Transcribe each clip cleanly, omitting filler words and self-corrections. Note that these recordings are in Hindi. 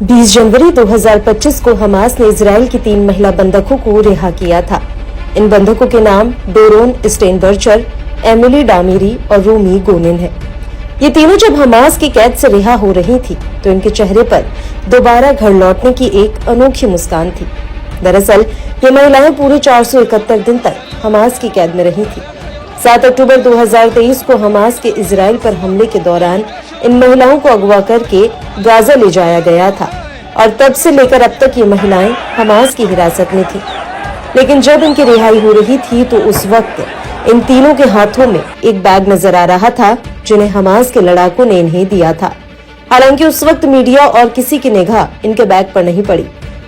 20 जनवरी 2025 को हमास ने इजराइल की 3 महिला बंधकों को रिहा किया था। इन बंधकों के नाम डोरोन स्टेनबर्चर, एमिली डामिरी और रूमी गोनिन है। ये तीनों जब हमास की कैद से रिहा हो रही थी तो इनके चेहरे पर दोबारा घर लौटने की एक अनोखी मुस्कान थी। दरअसल ये महिलाएं पूरे 471 दिन तक हमास की कैद में रही थी। 7 अक्टूबर 2023 को हमास के इजराइल पर हमले के दौरान इन महिलाओं को अगवा करके गाजा ले जाया गया था और तब से लेकर अब तक ये महिलाएं हमास की हिरासत में थी। लेकिन जब इनकी रिहाई हो रही थी तो उस वक्त इन तीनों के हाथों में एक बैग नजर आ रहा था जिन्हें हमास के लड़ाकों ने इन्हें दिया था। हालांकि उस वक्त मीडिया और किसी की निगाह इनके बैग पर नहीं पड़ी,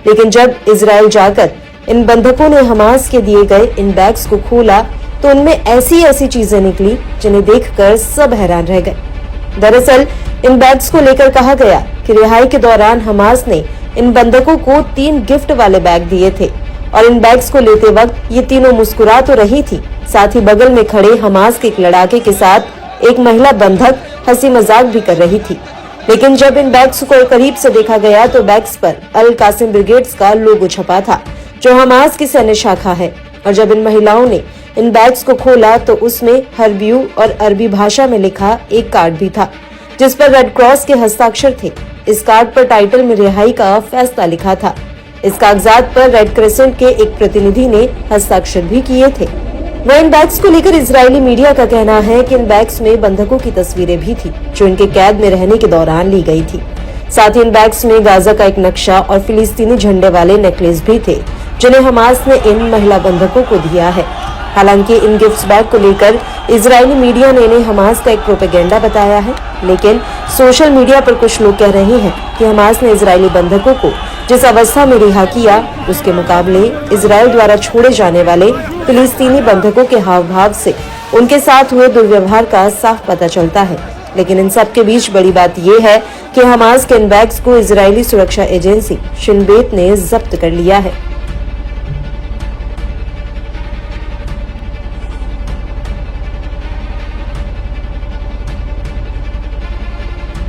लेकिन जब इजराइल जाकर इन बंधकों ने हमास के दिए गए इन बैग्स को खोला तो उनमें ऐसी चीजें निकली जिन्हें देखकर सब हैरान रह गए। दरअसल इन बैग्स को लेकर कहा गया कि रिहाई के दौरान हमास ने इन बंधकों को 3 गिफ्ट वाले बैग दिए थे और इन बैग्स को लेते वक्त ये तीनों मुस्कुरा तो रही थी, साथ ही बगल में खड़े हमास के एक लड़ाके के साथ एक महिला बंधक हंसी मजाक भी कर रही थी। लेकिन जब इन बैग्स को करीब से देखा गया तो बैग्स पर अल कासिम ब्रिगेड्स का लोगो छपा था, जो हमास की सैन्य शाखा है। और जब इन महिलाओं ने इन बैग्स को खोला तो उसमें हर्बियू और अरबी भाषा में लिखा एक कार्ड भी था, जिस पर रेड क्रॉस के हस्ताक्षर थे। इस कार्ड पर टाइटल में रिहाई का फैसला लिखा था। इस कागजात पर रेड क्रिसेंट के एक प्रतिनिधि ने हस्ताक्षर भी किए थे। वह इन बैग्स को लेकर इजरायली मीडिया का कहना है कि इन बैग्स में बंधकों की तस्वीरें भी थी जो इनके कैद में रहने के दौरान ली गई थी। साथ ही इन बैग्स में गाजा का एक नक्शा और फिलिस्तीनी झंडे वाले नेकलेस भी थे, जिन्हें हमास ने इन महिला बंधकों को दिया है। हालांकि इन गिफ्ट बैग को लेकर इजरायली मीडिया ने इन्हें हमास का एक प्रोपेगेंडा बताया है, लेकिन सोशल मीडिया पर कुछ लोग कह रहे हैं कि हमास ने इजरायली बंधकों को जिस अवस्था में रिहा किया उसके मुकाबले इजराइल द्वारा छोड़े जाने वाले फिलिस्तीनी बंधकों के हाव भाव से उनके साथ हुए दुर्व्यवहार का साफ पता चलता है। लेकिन इन सब के बीच बड़ी बात यह है कि हमास के इन बैग्स को इजरायली सुरक्षा एजेंसी शिन बेत ने जब्त कर लिया है।